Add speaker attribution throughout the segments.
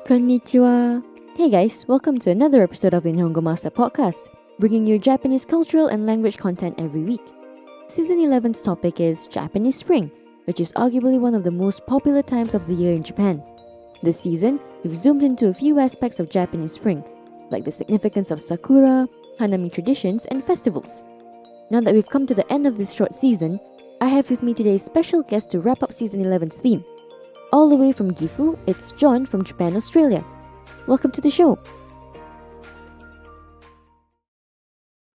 Speaker 1: Konnichiwa! Hey guys, welcome to another episode of the Nihongo Master podcast, bringing you Japanese cultural and language content every week. Season 11's topic is Japanese Spring, which is arguably one of the most popular times of the year in Japan. This season, we've zoomed into a few aspects of Japanese Spring, like the significance of sakura, hanami traditions, and festivals. Now that we've come to the end of this short season, I have with me today a special guest to wrap up Season 11's theme. All the way from Gifu, it's John from Japan, Australia. Welcome to the show.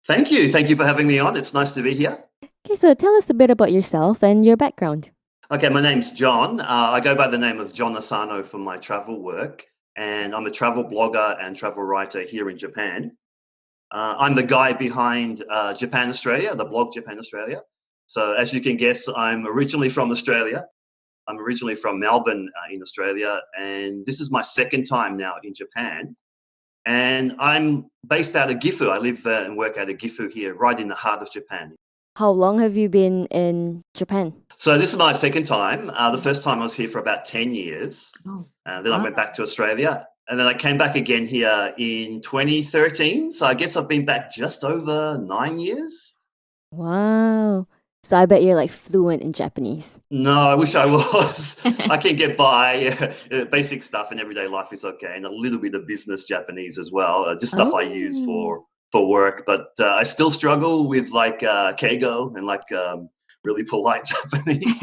Speaker 2: Thank you. Thank you for having me on. It's nice to be here.
Speaker 1: Okay, so tell us a bit about yourself and your background.
Speaker 2: Okay, my name's John. I go by the name of John Asano for my travel work, and I'm a travel blogger and travel writer here in Japan. I'm the guy behind Japan Australia, the blog Japan Australia. So as you can guess, I'm originally from Australia. I'm originally from Melbourne in Australia, and this is my second time now in Japan. And I'm based out of Gifu. I live and work out of Gifu here, right in the heart of Japan.
Speaker 1: How long have you been in Japan?
Speaker 2: So this is my second time. The first time I was here for about 10 years. Then I went back to Australia. And then I came back again here in 2013. So I guess I've been back just over 9 years.
Speaker 1: Wow. So I bet you're like fluent in Japanese.
Speaker 2: No, I wish I was. I can get by. Basic stuff in everyday life is okay. And a little bit of business Japanese as well. Just stuff I use for work. But I still struggle with like keigo and like really polite Japanese.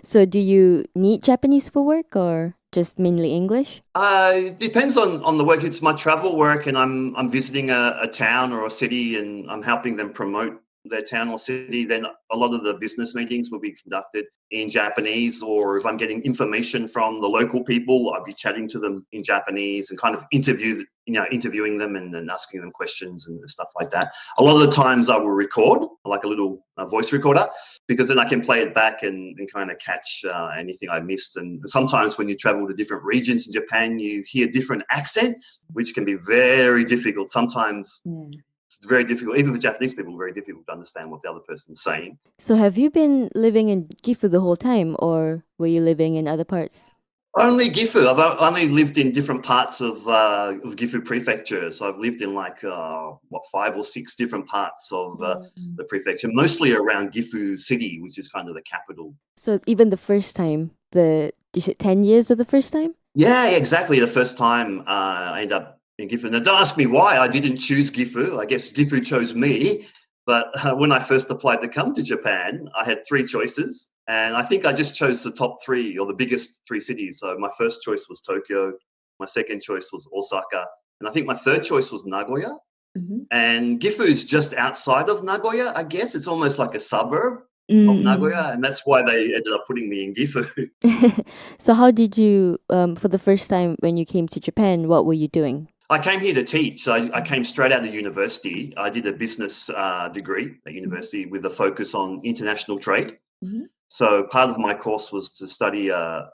Speaker 1: So do you need Japanese for work or just mainly English?
Speaker 2: It depends on the work. It's my travel work, and I'm visiting a town or a city, and I'm helping them promote their town or city. Then a lot of the business meetings will be conducted in Japanese, or if I'm getting information from the local people, I'll be chatting to them in Japanese and kind of interviewing them and then asking them questions and stuff like that. A lot of the times I will record like a little voice recorder, because then I can play it back and kind of catch anything I missed. And sometimes when you travel to different regions in Japan, you hear different accents, which can be very difficult. Sometimes it's very difficult, even for Japanese people, very difficult to understand what the other person's saying.
Speaker 1: So have you been living in Gifu the whole time, or were you living in other parts?
Speaker 2: Only Gifu. I've only lived in different parts of Gifu Prefecture. So I've lived in like 5 or 6 different parts of the prefecture, mostly around Gifu City, which is kind of the capital.
Speaker 1: So even the first time, you said 10 years of the first time?
Speaker 2: Yeah, exactly. The first time I ended up in Gifu. Now, don't ask me why I didn't choose Gifu. I guess Gifu chose me. But when I first applied to come to Japan, I had 3 choices. And I think I just chose the top 3 or the biggest 3 cities. So my first choice was Tokyo. My second choice was Osaka. And I think my third choice was Nagoya. Mm-hmm. And Gifu is just outside of Nagoya, I guess. It's almost like a suburb of Nagoya. And that's why they ended up putting me in Gifu.
Speaker 1: So how did you, for the first time when you came to Japan, what were you doing?
Speaker 2: I came here to teach. So I came straight out of university. I did a business degree at university with a focus on international trade. Mm-hmm. So part of my course was to study a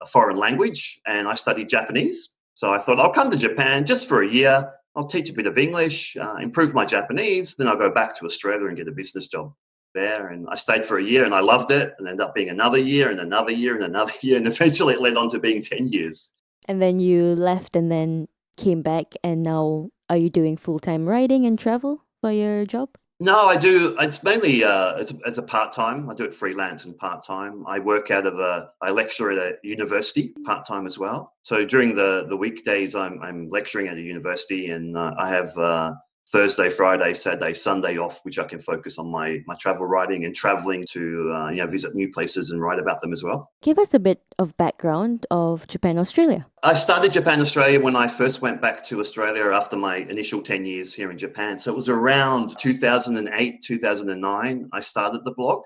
Speaker 2: foreign language, and I studied Japanese. So I thought I'll come to Japan just for a year. I'll teach a bit of English, improve my Japanese. Then I'll go back to Australia and get a business job there. And I stayed for a year and I loved it, and ended up being another year and another year and another year. And eventually it led on to being 10 years.
Speaker 1: And then you left and then came back, and now are you doing full-time writing and travel for your job?
Speaker 2: No, I do. It's mainly it's a part-time. I do it freelance and part-time. I work out of I lecture at a university part-time as well. So during the weekdays, I'm lecturing at a university, and I have Thursday, Friday, Saturday, Sunday off, which I can focus on my travel writing and traveling to visit new places and write about them as well.
Speaker 1: Give us a bit of background of Japan, Australia.
Speaker 2: I started Japan, Australia when I first went back to Australia after my initial 10 years here in Japan. So it was around 2008, 2009, I started the blog.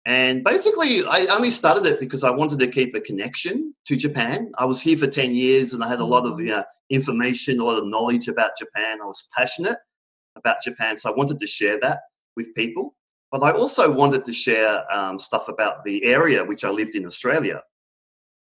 Speaker 2: And basically, I only started it because I wanted to keep a connection to Japan. I was here for 10 years and I had a lot of information, a lot of knowledge about Japan. I was passionate about Japan, so I wanted to share that with people. But I also wanted to share stuff about the area which I lived in, Australia.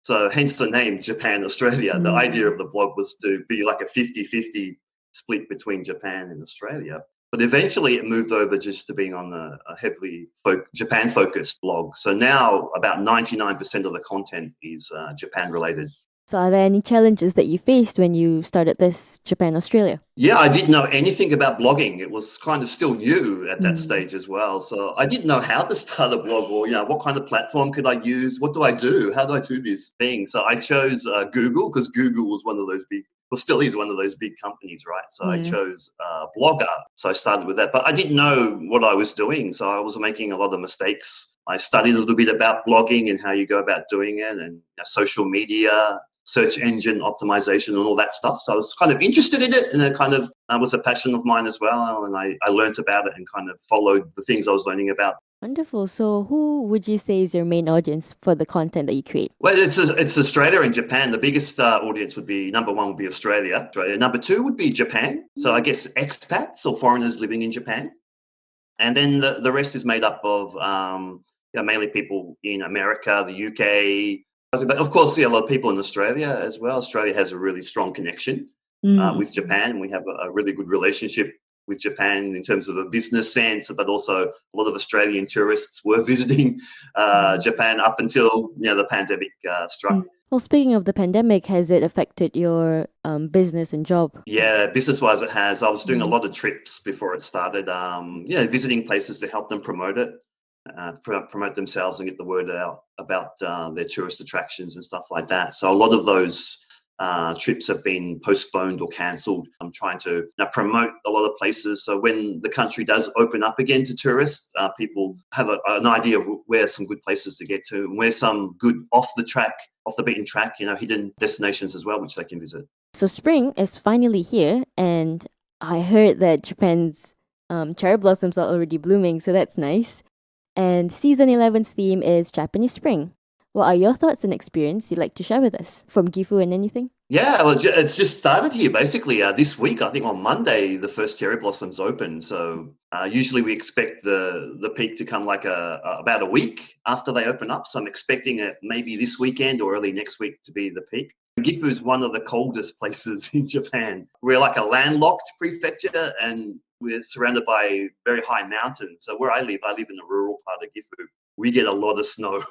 Speaker 2: So hence the name Japan, Australia. The idea of the blog was to be like a 50-50 split between Japan and Australia. But eventually it moved over just to being on a heavily Japan-focused blog. So now about 99% of the content is Japan-related.
Speaker 1: So are there any challenges that you faced when you started this Japan Australia?
Speaker 2: Yeah, I didn't know anything about blogging. It was kind of still new at that
Speaker 1: Mm.
Speaker 2: stage as well. So I didn't know how to start a blog or, what kind of platform could I use? What do I do? How do I do this thing? So I chose Google because Google was one of those big, well, still is one of those big companies, right? So I
Speaker 1: Yeah.
Speaker 2: chose Blogger. So I started with that, but I didn't know what I was doing. So I was making a lot of mistakes. I studied a little bit about blogging and how you go about doing it and social media, search engine optimization and all that stuff. So I was kind of interested in it, and it kind of was a passion of mine as well. And I learned about it and kind of followed the things I was learning about.
Speaker 1: Wonderful. So who would you say is your main audience for the content that you create?
Speaker 2: Well, it's Australia and Japan. The biggest audience would be, number one would be Australia. Number two would be Japan. So I guess expats or foreigners living in Japan. And then the rest is made up of mainly people in America, the UK, but of course, a lot of people in Australia as well. Australia has a really strong connection with Japan. We have a really good relationship with Japan in terms of a business sense, but also a lot of Australian tourists were visiting Japan up until the pandemic struck.
Speaker 1: Well, speaking of the pandemic, has it affected your business and job?
Speaker 2: Yeah, business-wise, it has. I was doing a lot of trips before it started. Visiting places to help them promote it, promote themselves, and get the word out about their tourist attractions and stuff like that. So a lot of those trips have been postponed or cancelled. I'm trying to promote a lot of places. So when the country does open up again to tourists, people have an idea of where some good places to get to, and where some good off the beaten track, hidden destinations as well, which they can visit.
Speaker 1: So spring is finally here, and I heard that Japan's cherry blossoms are already blooming, so that's nice. And season 11's theme is Japanese spring. What are your thoughts and experience you'd like to share with us from Gifu and anything?
Speaker 2: Yeah, well, it's just started here basically this week. I think on Monday the first cherry blossoms open. So usually we expect the peak to come like about a week after they open up. So I'm expecting it maybe this weekend or early next week to be the peak. Gifu is one of the coldest places in Japan. We're like a landlocked prefecture, and we're surrounded by very high mountains. So where I live in the rural part of Gifu. We get a lot of snow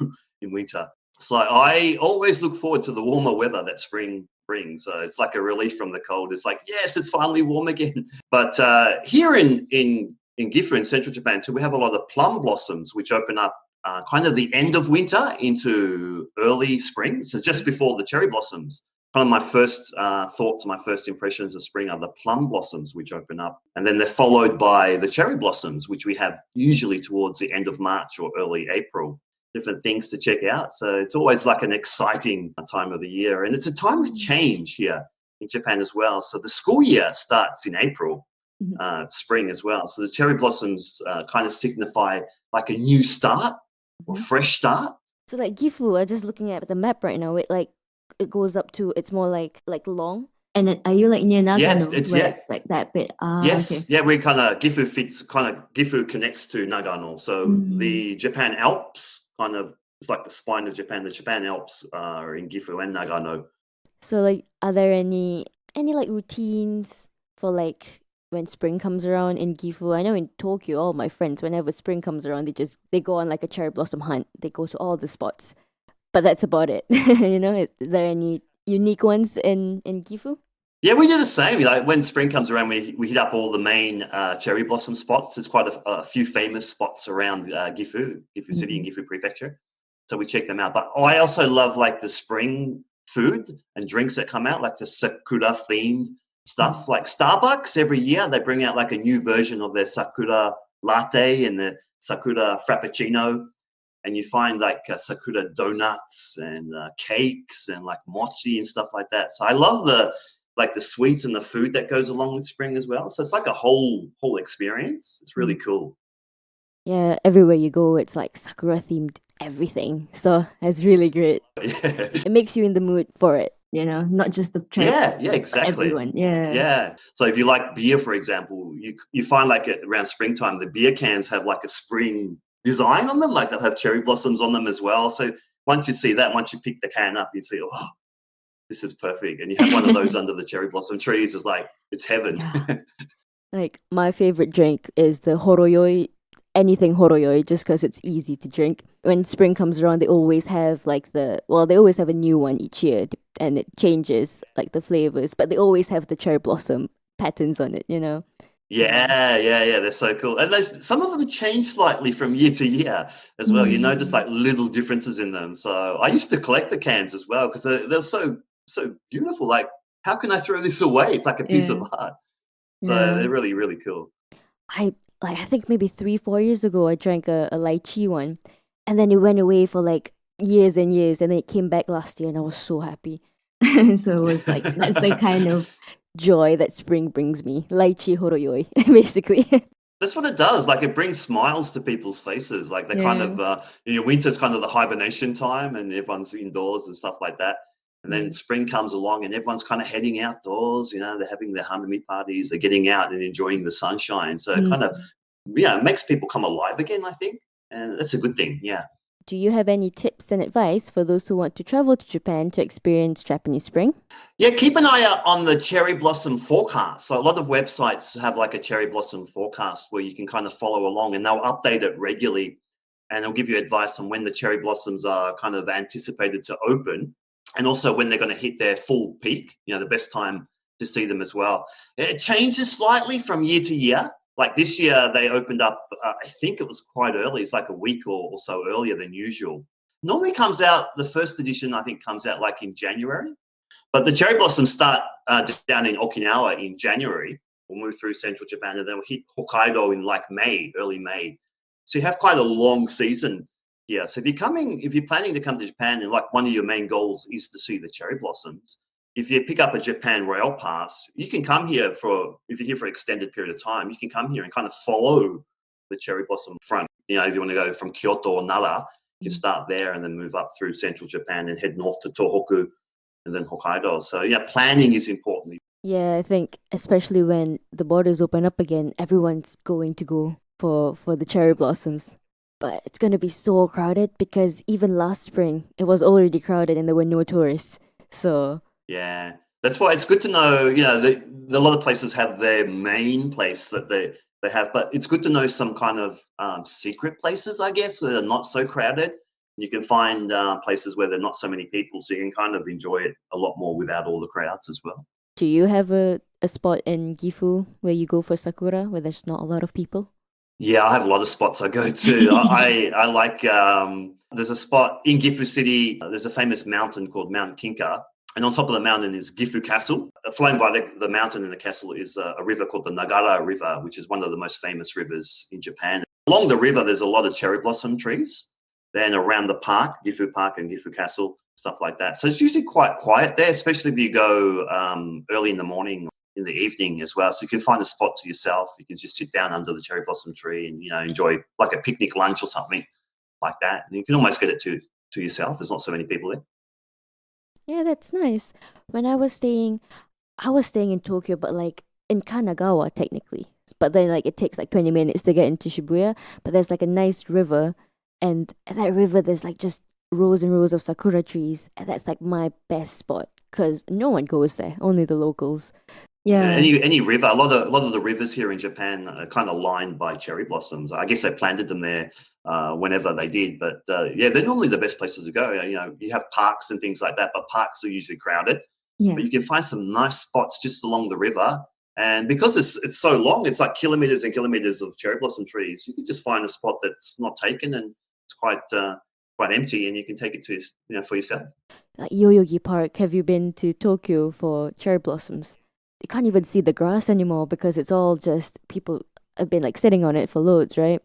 Speaker 2: in winter. So I always look forward to the warmer weather that spring brings. So it's like a relief from the cold. It's like, yes, it's finally warm again. But here in Gifu, in central Japan too, we have a lot of plum blossoms, which open up kind of the end of winter into early spring. So just before the cherry blossoms. Kind of my first thoughts, my first impressions of spring are the plum blossoms, which open up. And then they're followed by the cherry blossoms, which we have usually towards the end of March or early April. Different things to check out. So it's always like an exciting time of the year. And it's a time of change here in Japan as well. So the school year starts in April, spring as well. So the cherry blossoms kind of signify like a new start or fresh start.
Speaker 1: So like Gifu, I'm just looking at the map right now. It goes up to, it's more like long. And then, are you like near Nagano?
Speaker 2: Yeah, it's
Speaker 1: like that bit.
Speaker 2: Yes,
Speaker 1: okay.
Speaker 2: yeah, we Gifu connects to Nagano. So the Japan Alps it's like the spine of Japan. The Japan Alps are in Gifu and Nagano.
Speaker 1: So like, are there any like routines for like when spring comes around in Gifu? I know in Tokyo, all my friends, whenever spring comes around, they go on like a cherry blossom hunt. They go to all the spots, but that's about it. Is there any unique ones in Gifu?
Speaker 2: Yeah, we do the same. Like when spring comes around, we hit up all the main cherry blossom spots. There's quite a few famous spots around Gifu City and Gifu Prefecture. So we check them out. But I also love like the spring food and drinks that come out, like the sakura themed stuff. Like Starbucks every year, they bring out like a new version of their sakura latte and the sakura frappuccino. And you find like sakura donuts and cakes and like mochi and stuff like that. So I love the sweets and the food that goes along with spring as well. So it's like a whole experience. It's really cool.
Speaker 1: Yeah, everywhere you go, it's like sakura themed everything. So it's really great.
Speaker 2: Yeah.
Speaker 1: It makes you in the mood for it, not just the
Speaker 2: Yeah, exactly.
Speaker 1: everyone. Yeah.
Speaker 2: Yeah. So if you like beer, for example, you find like around springtime, the beer cans have like a spring design on them, like they'll have cherry blossoms on them as well. So once you see that, once you pick the can up, you see, oh, this is perfect. And you have one of those under the cherry blossom trees. It's like, it's heaven.
Speaker 1: Yeah. Like my favorite drink is the horoyoi anything horoyoi just because it's easy to drink. When spring comes around, they always have they always have a new one each year and it changes like the flavors, but they always have the cherry blossom patterns on it, you know?
Speaker 2: Yeah. They're so cool, and some of them change slightly from year to year as well. You notice
Speaker 1: Mm.
Speaker 2: like little differences in them. So I used to collect the cans as well because they're so beautiful. Like, how can I throw this away? It's like a piece of
Speaker 1: Yeah.
Speaker 2: art. So
Speaker 1: Yeah.
Speaker 2: they're really cool.
Speaker 1: I think maybe 3, 4 years ago I drank a lychee one, and then it went away for like years and years, and then it came back last year, and I was so happy. So it was like that's the kind of joy that spring brings me. Lychee horoyoi, basically.
Speaker 2: That's what it does. Like, it brings smiles to people's faces. Like, they kind
Speaker 1: Yeah.
Speaker 2: of, winter's kind of the hibernation time, and everyone's indoors and stuff like that. And then
Speaker 1: Mm.
Speaker 2: spring comes along, and everyone's kind of heading outdoors. They're having their hanami parties, they're getting out and enjoying the sunshine. So it kind of,
Speaker 1: Mm.
Speaker 2: yeah, it makes people come alive again, I think. And that's a good thing. Yeah.
Speaker 1: Do you have any tips and advice for those who want to travel to Japan to experience Japanese spring?
Speaker 2: Yeah, keep an eye out on the cherry blossom forecast. So a lot of websites have like a cherry blossom forecast where you can kind of follow along, and they'll update it regularly, and they'll give you advice on when the cherry blossoms are kind of anticipated to open, and also when they're going to hit their full peak, the best time to see them as well. It changes slightly from year to year. Like this year, they opened up, I think it was quite early. It's like a week or so earlier than usual. Normally comes out, the first edition, I think, comes out like in January. But the cherry blossoms start down in Okinawa in January. We'll move through central Japan, and then we'll hit Hokkaido in like May, early May. So you have quite a long season here. So if you're planning to come to Japan, and like one of your main goals is to see the cherry blossoms, if you pick up a Japan Rail Pass, you can come here if you're here for an extended period of time, you can come here and kind of follow the cherry blossom front. If you want to go from Kyoto or Nara, you can start there and then move up through central Japan and head north to Tohoku and then Hokkaido. So yeah, planning is important.
Speaker 1: Yeah, I think especially when the borders open up again, everyone's going to go for the cherry blossoms. But it's gonna be so crowded because even last spring it was already crowded and there were no tourists. So
Speaker 2: Yeah, that's why it's good to know. A lot of places have their main place that they have, but it's good to know some kind of secret places, I guess, where they're not so crowded. You can find places where there are not so many people, so you can kind of enjoy it a lot more without all the crowds as well.
Speaker 1: do you have a spot in Gifu where you go for sakura where there's not a lot of people?
Speaker 2: Yeah, I have a lot of spots I go to. I like, there's a spot in Gifu City. There's a famous mountain called Mount Kinka. And on top of the mountain is Gifu Castle. Flowing by the mountain and the castle is a river called the Nagara River, which is one of the most famous rivers in Japan. Along the river, there's a lot of cherry blossom trees. Then around the park, Gifu Park and Gifu Castle, stuff like that. So it's usually quite quiet there, especially if you go early in the morning, in the evening as well. So you can find a spot to yourself. You can just sit down under the cherry blossom tree and enjoy like a picnic lunch or something like that. And you can almost get it to yourself. There's not so many people there.
Speaker 1: Yeah, that's nice. When I was staying in Tokyo, but like in Kanagawa technically. But then like it takes like 20 minutes to get into Shibuya. But there's like a nice river, and at that river there's like just rows and rows of sakura trees, and that's like my best spot because no one goes there, only the locals. Yeah.
Speaker 2: Any river, a lot of the rivers here in Japan are kind of lined by cherry blossoms. I guess they planted them there whenever they did, but yeah, they're normally the best places to go. You have parks and things like that, but parks are usually crowded.
Speaker 1: Yeah.
Speaker 2: But you can find some nice spots just along the river, and because it's so long, it's like kilometers and kilometers of cherry blossom trees. You can just find a spot that's not taken and it's quite empty, and you can take it to for yourself.
Speaker 1: Like Yoyogi Park, have you been to Tokyo for cherry blossoms? You can't even see the grass anymore because it's all just people have been like sitting on it for loads, right?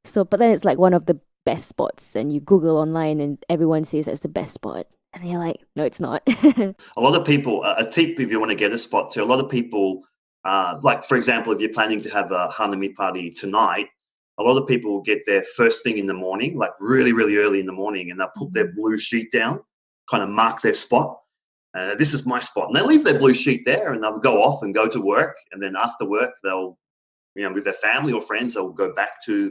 Speaker 1: So, but then it's like one of the best spots, and you Google online, and everyone says it's the best spot, and you're like, no, it's not.
Speaker 2: A lot of people, a tip if you want to get a spot too, a lot of people, like for example, if you're planning to have a Hanami party tonight, a lot of people will get there first thing in the morning, like really, really early in the morning, and they'll put their blue sheet down, kind of mark their spot. This is my spot. And they leave their blue sheet there and they'll go off and go to work. And then after work, they'll, with their family or friends, they'll go back to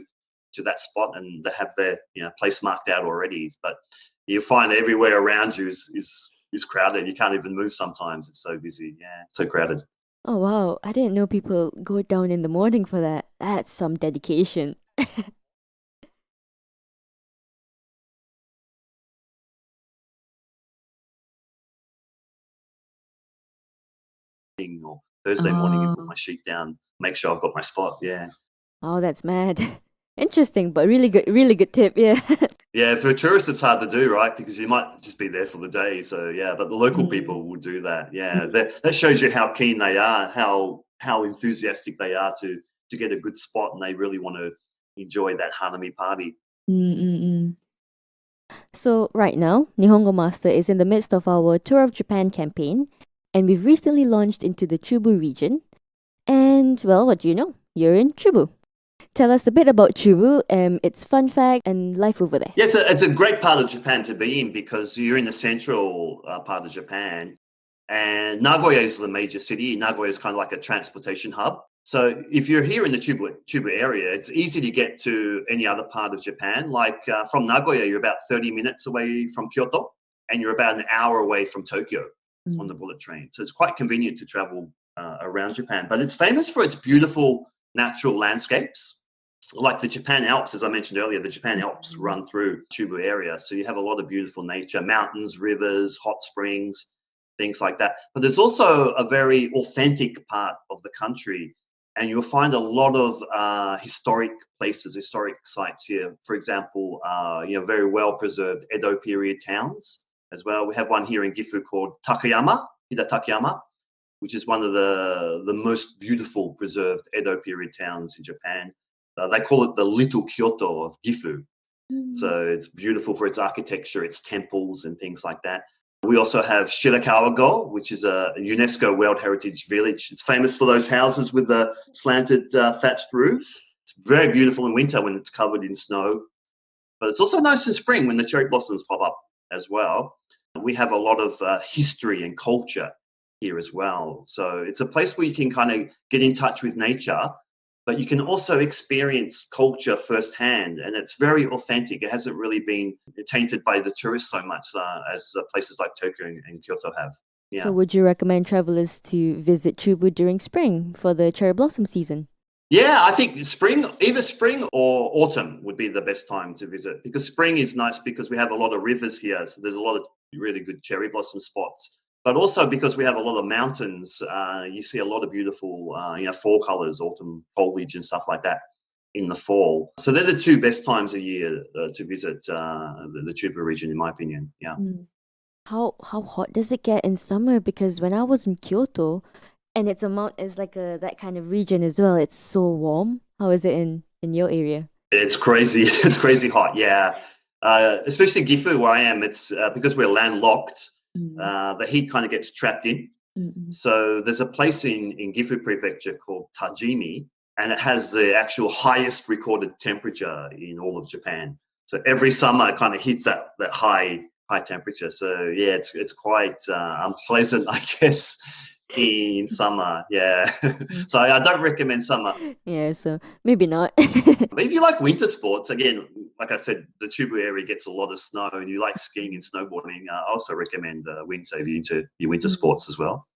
Speaker 2: that spot and they have their place marked out already. But you find everywhere around you is crowded. You can't even move sometimes. It's so busy. Yeah, so crowded.
Speaker 1: Oh wow, I didn't know people go down in the morning for that. That's some dedication.
Speaker 2: or Thursday morning and put my sheet down, make sure I've got my spot. Yeah.
Speaker 1: Oh, that's mad. Interesting, but really good tip. Yeah.
Speaker 2: Yeah, for a tourist, it's hard to do, right? Because you might just be there for the day. So yeah, but the local people will do that. Yeah, that shows you how keen they are, how enthusiastic they are to get a good spot, and they really want to enjoy that Hanami party.
Speaker 1: Mm-mm-mm. So right now, Nihongo Master is in the midst of our Tour of Japan campaign, and we've recently launched into the Chubu region. And well, what do you know? You're in Chubu. Tell us a bit about Chubu, its fun fact and life over there.
Speaker 2: Yeah, it's a great part of Japan to be in because you're in the central part of Japan, and Nagoya is the major city. Nagoya is kind of like a transportation hub. So if you're here in the Chubu area, it's easy to get to any other part of Japan. Like from Nagoya, you're about 30 minutes away from Kyoto, and you're about an hour away from Tokyo on the bullet train. So it's quite convenient to travel around Japan. But it's famous for its beautiful natural landscapes. Like the Japan Alps, as I mentioned earlier, the Japan Alps run through Chubu area. So you have a lot of beautiful nature, mountains, rivers, hot springs, things like that. But there's also a very authentic part of the country, and you'll find a lot of historic places, historic sites here. For example, very well preserved Edo period towns as well. We have one here in Gifu called Takayama, Hida Takayama, which is one of the most beautiful preserved Edo period towns in Japan. They call it the Little Kyoto of Gifu. So it's beautiful for its architecture, its temples and things like that. We also have Shirakawa-go, which is a UNESCO World Heritage Village. It's famous for those houses with the slanted thatched roofs. It's very beautiful in winter when it's covered in snow. But it's also nice in spring when the cherry blossoms pop up as well. We have a lot of history and culture here as well. So it's a place where you can kind of get in touch with nature, but you can also experience culture firsthand, and it's very authentic. It hasn't really been tainted by the tourists so much as places like Tokyo and Kyoto have. Yeah.
Speaker 1: So would you recommend travelers to visit Chubu during spring for the cherry blossom season?
Speaker 2: Yeah, I think either spring or autumn would be the best time to visit, because spring is nice because we have a lot of rivers here. So there's a lot of really good cherry blossom spots. But also because we have a lot of mountains, you see a lot of beautiful, fall colours, autumn foliage and stuff like that in the fall. So they're the two best times a year to visit the Chubu region, in my opinion. Yeah.
Speaker 1: How hot does it get in summer? Because when I was in Kyoto, and it's like that kind of region as well, it's so warm. How is it in your area?
Speaker 2: It's crazy. It's crazy hot. Yeah. Especially Gifu, where I am. It's because we're landlocked. The heat kind of gets trapped in. So there's a place in Gifu Prefecture called Tajimi, and it has the actual highest recorded temperature in all of Japan. So every summer it kind of hits that high temperature. So yeah, it's quite unpleasant, I guess, in summer. Yeah. So I don't recommend summer.
Speaker 1: Yeah, so maybe not.
Speaker 2: But if you like winter sports, again, like I said, the Chubu area gets a lot of snow, and you like skiing and snowboarding, I also recommend winter if you're into your winter sports as well.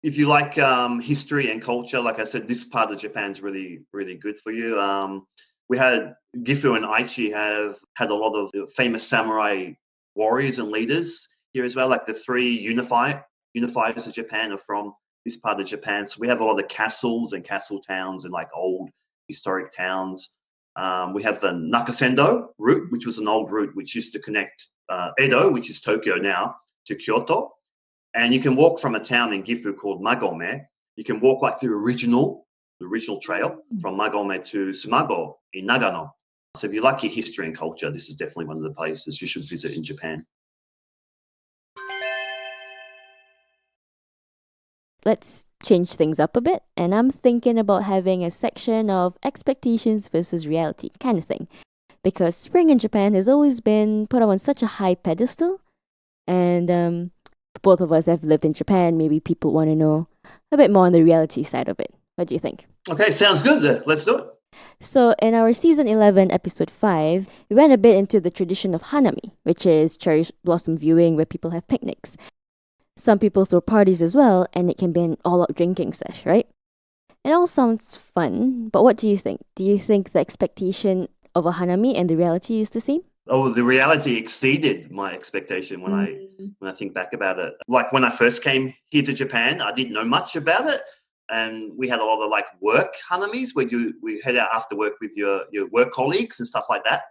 Speaker 2: If you like history and culture, like I said, this part of Japan is really, really good for you. We had Gifu and Aichi have had a lot of famous samurai warriors and leaders here as well. Like the three unifiers of Japan are from this part of Japan. So we have a lot of castles and castle towns and like old historic towns. We have the Nakasendo route, which was an old route which used to connect Edo, which is Tokyo now, to Kyoto. And you can walk from a town in Gifu called Magome. You can walk like the original trail from Magome to Sumago in Nagano. So if you like your history and culture, this is definitely one of the places you should visit in Japan.
Speaker 1: Let's change things up a bit, and I'm thinking about having a section of expectations versus reality kind of thing. Because spring in Japan has always been put up on such a high pedestal, and both of us have lived in Japan. Maybe people want to know a bit more on the reality side of it. What do you think?
Speaker 2: Okay, sounds good. Let's do it.
Speaker 1: So in our season 11, episode 5, we went a bit into the tradition of Hanami, which is cherry blossom viewing where people have picnics. Some people throw parties as well, and it can be an all-out drinking sesh, right? It all sounds fun, but what do you think? Do you think the expectation of a Hanami and the reality is the same?
Speaker 2: Oh, the reality exceeded my expectation
Speaker 1: Mm.
Speaker 2: when I think back about it. Like when I first came here to Japan, I didn't know much about it, and we had a lot of like work hanamis where we head out after work with your work colleagues and stuff like that.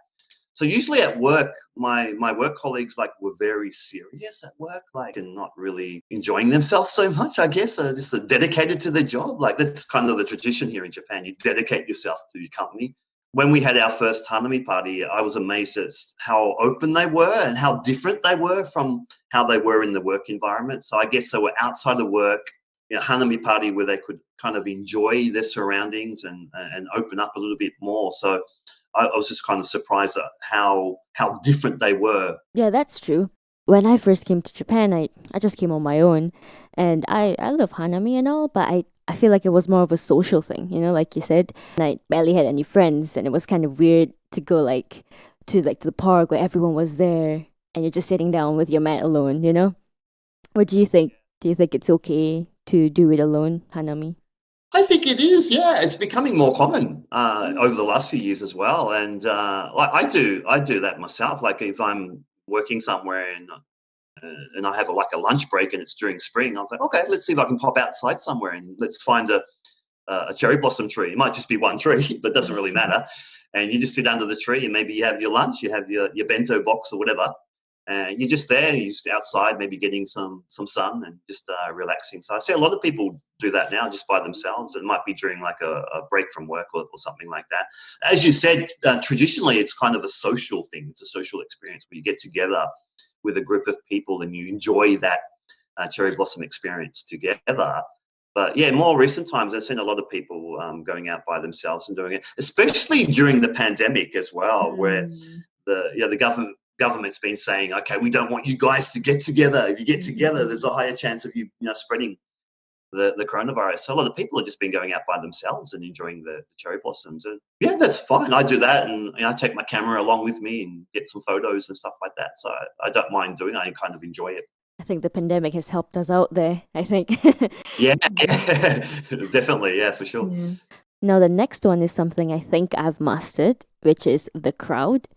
Speaker 2: So usually at work, my work colleagues like were very serious at work, like and not really enjoying themselves so much. I guess just dedicated to their job. Like that's kind of the tradition here in Japan. You dedicate yourself to your company. When we had our first Hanami party, I was amazed at how open they were and how different they were from how they were in the work environment. So I guess they were outside of work, Hanami party where they could kind of enjoy their surroundings and open up a little bit more. So I was just kind of surprised at how different they were.
Speaker 1: Yeah, that's true. When I first came to Japan, I just came on my own, and I love Hanami and all, but I feel like it was more of a social thing, like you said. And I barely had any friends, and it was kind of weird to go to the park where everyone was there, and you're just sitting down with your mat alone. What do you think? Do you think it's okay to do it alone, Hanami?
Speaker 2: I think it is, yeah. It's becoming more common over the last few years as well, and like I do that myself. Like if I'm working somewhere and I have like a lunch break and it's during spring, I'm like, okay, let's see if I can pop outside somewhere and let's find a cherry blossom tree. It might just be one tree, but it doesn't really matter. And you just sit under the tree and maybe you have your lunch, you have your bento box or whatever, and you're just there, you're just outside, maybe getting some sun and just relaxing. So I see a lot of people do that now just by themselves. It might be during like a break from work or something like that. As you said, traditionally it's kind of a social thing. It's a social experience where you get together with a group of people and you enjoy that cherry blossom experience together. But yeah, more recent times, I've seen a lot of people going out by themselves and doing it, especially during the pandemic as well, where
Speaker 1: Mm.
Speaker 2: the government's been saying, okay, we don't want you guys to get together. If you get together, there's a higher chance of you spreading the coronavirus. So a lot of people have just been going out by themselves and enjoying the cherry blossoms. And yeah, that's fine. I do that, and I take my camera along with me and get some photos and stuff like that. So I don't mind doing it. I kind of enjoy it.
Speaker 1: I think the pandemic has helped us out there, I think.
Speaker 2: Yeah, yeah. Definitely. Yeah, for sure.
Speaker 1: Yeah. Now the next one is something I think I've mastered, which is the crowd.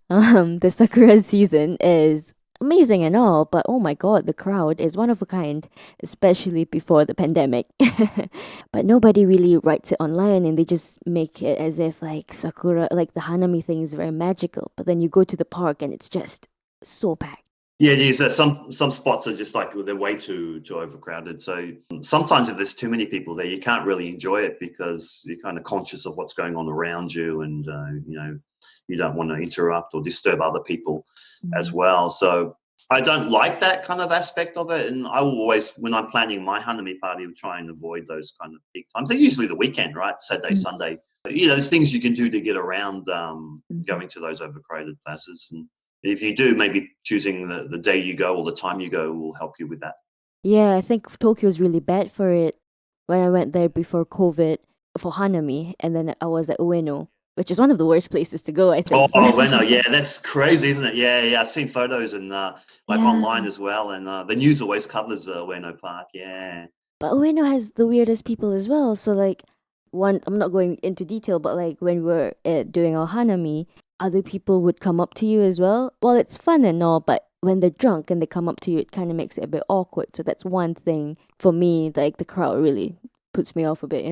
Speaker 1: The Sakura season is amazing and all, but oh my god, the crowd is one of a kind, especially before the pandemic. But nobody really writes it online, and they just make it as if like Sakura, like the Hanami thing is very magical. But then you go to the park and it's just so packed.
Speaker 2: Yeah, it is. Some spots are just like they're way too overcrowded. So sometimes if there's too many people there, you can't really enjoy it because you're kind of conscious of what's going on around you, and you don't want to interrupt or disturb other people as well. So I don't like that kind of aspect of it, and I will always, when I'm planning my Hanami party, try and avoid those kind of peak times. They're usually the weekend, right? Saturday, Sunday. There's things you can do to get around going to those overcrowded places, and if you do, maybe choosing the day you go or the time you go will help you with that.
Speaker 1: Yeah, I think Tokyo's really bad for it. When I went there before COVID for Hanami, and then I was at Ueno, which is one of the worst places to go, I
Speaker 2: Oh,
Speaker 1: think.
Speaker 2: Ueno, yeah, that's crazy, isn't it? Yeah, yeah, I've seen photos and like
Speaker 1: Yeah.
Speaker 2: online as well, and the news always covers Ueno Park. Yeah.
Speaker 1: But Ueno has the weirdest people as well. So like, one, I'm not going into detail, but like when we were doing our Hanami, other people would come up to you as well. Well, it's fun and all, but when they're drunk and they come up to you, it kind of makes it a bit awkward. So that's one thing for me. Like the crowd really puts me off a bit.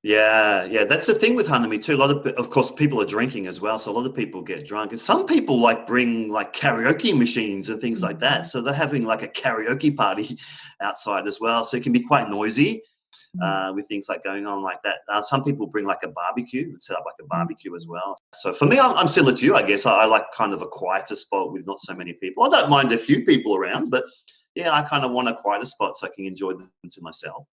Speaker 2: Yeah, yeah, that's the thing with Hanami too. A lot of course, people are drinking as well, so a lot of people get drunk, and some people like bring like karaoke machines and things like that. So they're having like a karaoke party outside as well, so it can be quite noisy with things like going on like that. Some people bring like a barbecue and set up like a barbecue as well. So for me, I'm similar to you, I guess. I like kind of a quieter spot with not so many people. I don't mind a few people around, but yeah, I kind of want a quieter spot so I can enjoy them to myself.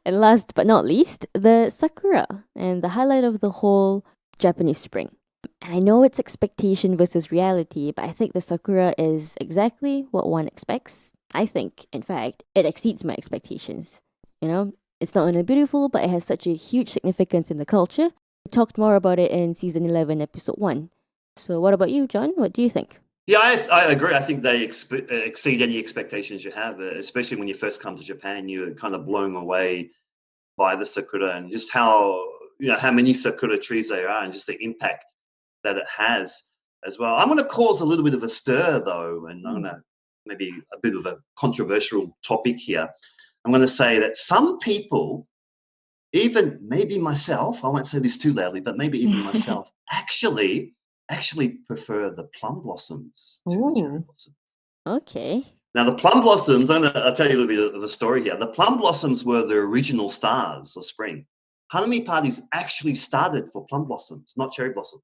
Speaker 1: And last but not least, the sakura, and the highlight of the whole Japanese spring. And I know it's expectation versus reality, but I think the sakura is exactly what one expects. I think, in fact, it exceeds my expectations. It's not only beautiful, but it has such a huge significance in the culture. We talked more about it in season 11, episode 1. So, what about you, John? What do you think?
Speaker 2: Yeah, I agree. I think they exceed any expectations you have, especially when you first come to Japan. You're kind of blown away by the sakura and just how many sakura trees there are and just the impact that it has. as well. I'm going to cause a little bit of a stir, though, and I'm going to maybe a bit of a controversial topic here. I'm going to say that some people, even maybe myself, I won't say this too loudly, but maybe even myself, actually prefer the plum blossoms to the cherry blossoms.
Speaker 1: Okay.
Speaker 2: Now, the plum blossoms, I'll tell you a little bit of the story here. The plum blossoms were the original stars of spring. Hanami parties actually started for plum blossoms, not cherry blossoms.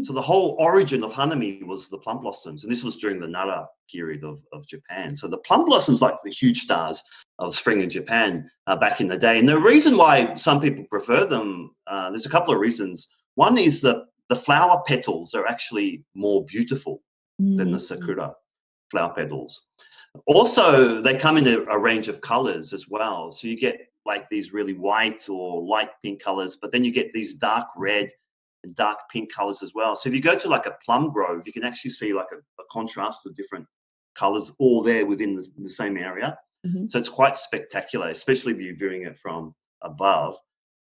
Speaker 2: So the whole origin of Hanami was the plum blossoms, and this was during the Nara period of Japan. So the plum blossoms, like the huge stars of spring in Japan back in the day. And the reason why some people prefer them, there's a couple of reasons. One is that the flower petals are actually more beautiful than the sakura flower petals. Also, they come in a range of colors as well. So you get like these really white or light pink colors, but then you get these dark red and dark pink colors as well. So if you go to like a plum grove, you can actually see like a contrast of different colors all there within the same area. So it's quite spectacular, especially if you're viewing it from above.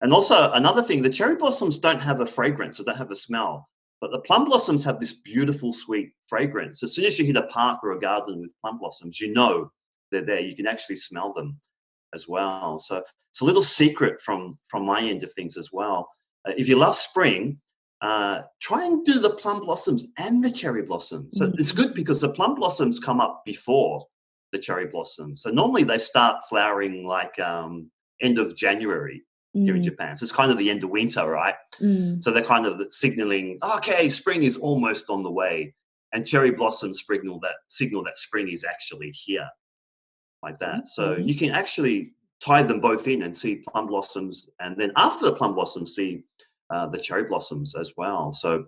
Speaker 2: And also another thing, the cherry blossoms don't have a fragrance, or don't have a smell, but the plum blossoms have this beautiful, sweet fragrance. As soon as you hit a park or a garden with plum blossoms, you know they're there. You can actually smell them as well. So it's a little secret from my end of things as well. If you love spring, try and do the plum blossoms and the cherry blossoms. So it's good because the plum blossoms come up before the cherry blossoms. So normally they start flowering like end of January here in Japan. So it's kind of the end of winter, right? So they're kind of signaling, okay, spring is almost on the way. And cherry blossoms signal that spring is actually here, like that. So you can actually tie them both in and see plum blossoms, and then after the plum blossoms, see the cherry blossoms as well. So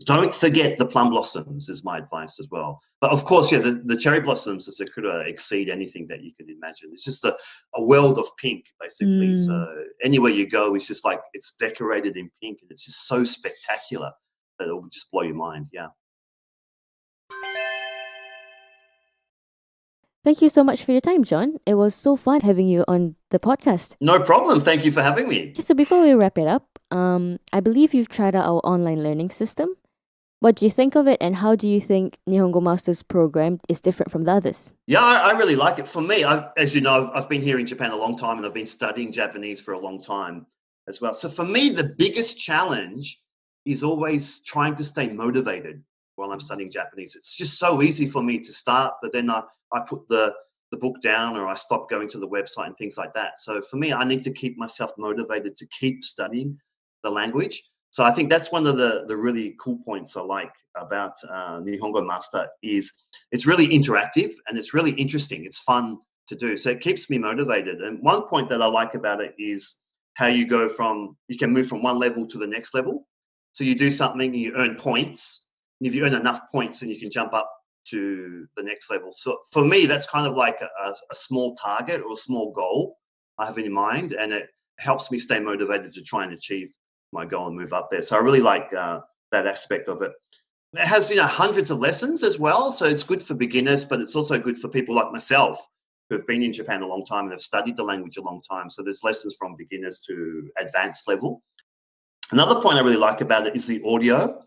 Speaker 2: don't forget the plum blossoms is my advice as well. But of course, yeah, the cherry blossoms, the sakura, exceed anything that you could imagine. It's just a world of pink, basically. So anywhere you go, it's just like it's decorated in pink, and it's just so spectacular that it will just blow your mind. Yeah.
Speaker 1: Thank you so much for your time, John. It was so fun having you on the podcast.
Speaker 2: No problem. Thank you for having me.
Speaker 1: Okay, so before we wrap it up, I believe you've tried out our online learning system. What do you think of it, and how do you think Nihongo Master's program is different from the others?
Speaker 2: Yeah, I really like it. For me, as you know, I've been here in Japan a long time, and I've been studying Japanese for a long time as well. So for me, the biggest challenge is always trying to stay motivated while I'm studying Japanese. It's just so easy for me to start, but then I put the book down, or I stop going to the website and things like that. So for me, I need to keep myself motivated to keep studying the language. So I think that's one of the really cool points I like about Nihongo Master is it's really interactive and it's really interesting. It's fun to do. So it keeps me motivated. And one point that I like about it is how you can move from one level to the next level. So you do something and you earn points. And if you earn enough points, then you can jump up to the next level. So for me, that's kind of like a small target or a small goal I have in mind. And it helps me stay motivated to try and achieve my goal and move up there. So I really like that aspect of it. It has, hundreds of lessons as well. So it's good for beginners, but it's also good for people like myself who have been in Japan a long time and have studied the language a long time. So there's lessons from beginners to advanced level. Another point I really like about it is the audio.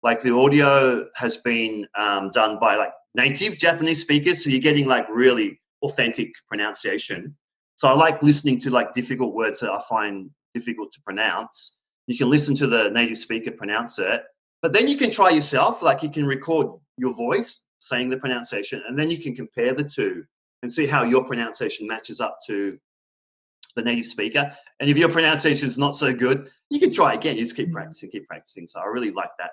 Speaker 2: Like the audio has been done by like native Japanese speakers. So you're getting like really authentic pronunciation. So I like listening to like difficult words that I find difficult to pronounce. You can listen to the native speaker pronounce it, but then you can try yourself. Like you can record your voice saying the pronunciation, and then you can compare the two and see how your pronunciation matches up to the native speaker. And if your pronunciation is not so good, you can try again. You just keep practicing. So I really like that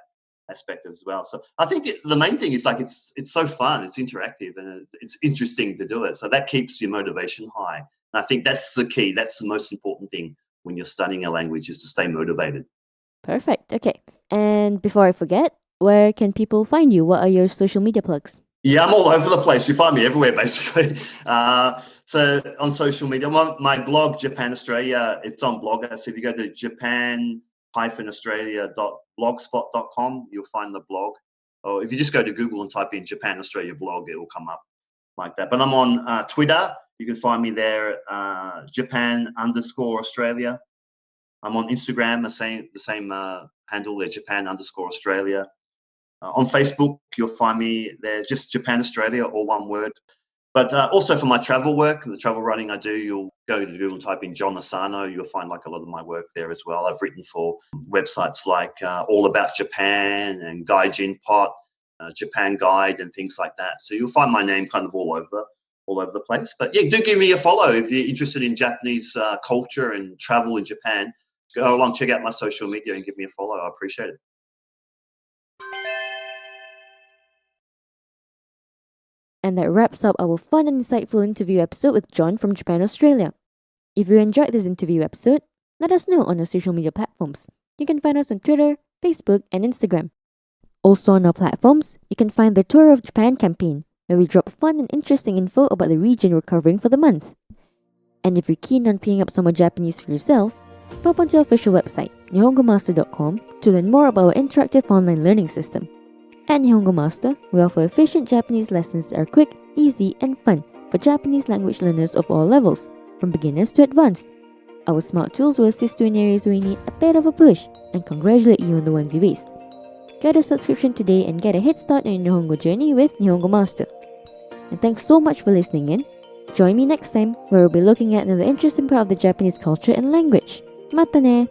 Speaker 2: aspect as well. So I think the main thing is like it's so fun, it's interactive, and it's interesting to do it. So that keeps your motivation high. And I think that's the key. That's the most important thing when you're studying a language, is to stay motivated.
Speaker 1: Perfect. Okay. And before I forget, where can people find you? What are your social media plugs?
Speaker 2: Yeah, I'm all over the place. You find me everywhere, basically. So on social media, my blog, Japan Australia, it's on Blogger. So if you go to japan-australia.blogspot.com, you'll find the blog. Or if you just go to Google and type in Japan Australia blog, it will come up like that. But I'm on Twitter. You can find me there, Japan_Australia. I'm on Instagram, the same handle there, Japan_Australia. On Facebook, you'll find me there, just Japan Australia, all one word. But also for my travel work, the travel writing I do, you'll go to Google and type in John Asano. You'll find like a lot of my work there as well. I've written for websites like All About Japan and Gaijin Pot, Japan Guide, and things like that. So you'll find my name kind of all over the place. But yeah, do give me a follow if you're interested in Japanese culture and travel in Japan. Go along, check out my social media and give me a follow. I appreciate it.
Speaker 1: And that wraps up our fun and insightful interview episode with John from Japan, Australia. If you enjoyed this interview episode, let us know on our social media platforms. You can find us on Twitter, Facebook, and Instagram. Also on our platforms, you can find the Tour of Japan campaign, where we drop fun and interesting info about the region we're covering for the month. And if you're keen on picking up some more Japanese for yourself, pop onto our official website, nihongomaster.com, to learn more about our interactive online learning system. At Nihongo Master, we offer efficient Japanese lessons that are quick, easy, and fun for Japanese language learners of all levels, from beginners to advanced. Our smart tools will assist you in areas where you need a bit of a push and congratulate you on the ones you aced. Get a subscription today and get a head start on your Nihongo journey with Nihongo Master. And thanks so much for listening in. Join me next time, where we'll be looking at another interesting part of the Japanese culture and language. Mata ne!